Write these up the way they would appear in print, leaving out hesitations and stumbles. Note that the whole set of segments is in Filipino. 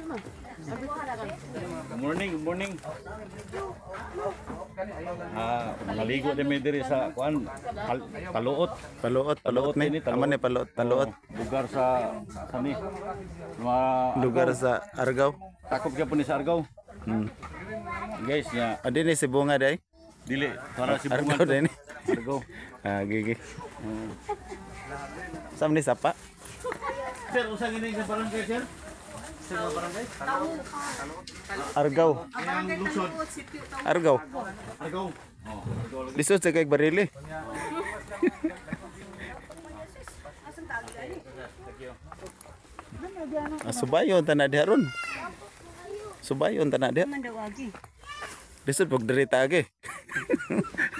Good morning, good morning. Naligo din may diri sa kuan Paluot. Paluot ni. Aman ni paluot. Lugar sa sani. Lugar sa Argao. Takop ka po ni sa Argao. Guys, ya. Adi ni si bunga day. Dili para si Argao bunga. din. Argao. Gigi. Sam ni sapa. Sir, usa gini sa barangay, sir? Sir, barangay? Argao. Yang lusod. Argao. Argao. Oh, Argao lagi. Lisod sa kay barili. Subayon tanah dia ron. Subayon tanah dia. Lisod pag derita agi.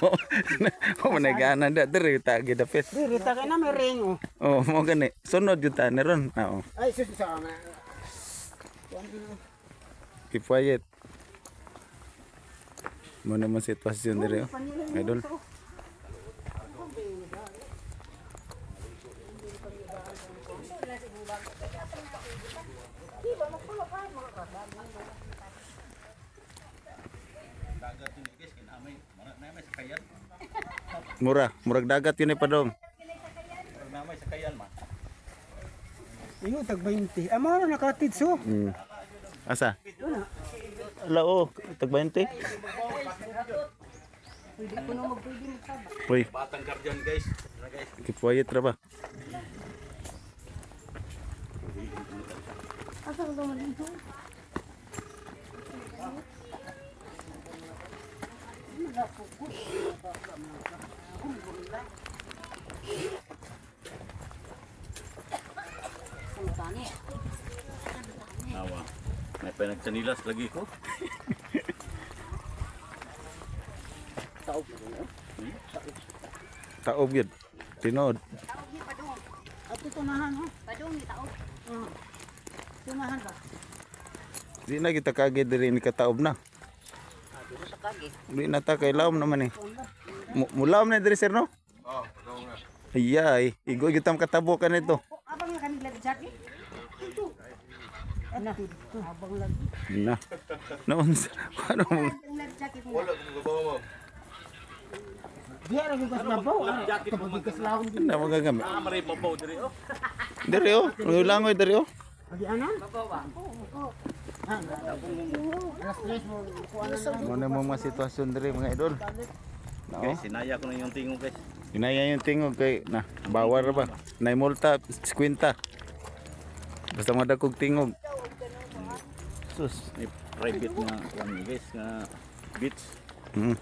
Oh, managanan da derita agi dapit. Rita ka na may ring oh. Oh, mo gani. Sunod yung tanah ron. Oo. Ay sus sa nga. Kipayet. Mo naman sitwasyon diri oh. Idol. Murag dagat yun pa dong. Namay sa kayan ma. Iyo tag 20. Amo na nakatid so. Asa? Lao, tag 20. Uy, Batang guardian, guys. kipayet ra ba? Nawa. May pinagtanilas lagi ko. Taob yun. Tinod. Ato tunahan ho. Padung ni tao. Tunahan ba? Di na kita kagid diri ni kataob na. Sa kagi. Di na ta kay lawom naman eh. Mulawom na diri sir no? Ayay, igo gitam katabo ka nito. Abang na kanila jackie. Ano? Abang lagi. Na. Noon ano mo? Wala ko Diya ra gyud kas labaw. Kapag kas lawom din. Na magagamit. Maray babaw diri oh. Diri oh, langoy diri oh. Agi ana? Babaw ba? Alas 3 mo kuan na. Ano mo mga sitwasyon diri mga idol? Guys, sinaya ko na yung tingog, guys. Inaya yung tingog kay na bawar ba? Nay multa 50. Basta madakog tingog. Sus. May private nga kuan ni guys nga beach.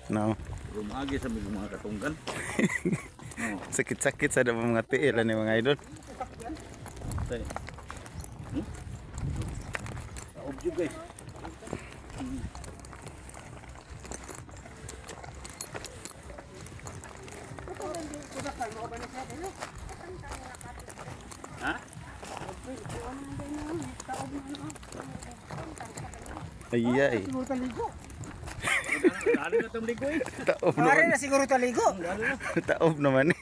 No. Rumagi sa mga katunggan. Sakit-sakit sa mga tiil ni mga idol. Tay. Objo guys. Ha? Ayay. Siguro taligo. Ano na itong ligoy? Taob Pare naman. na siguro taligo. Taob naman eh.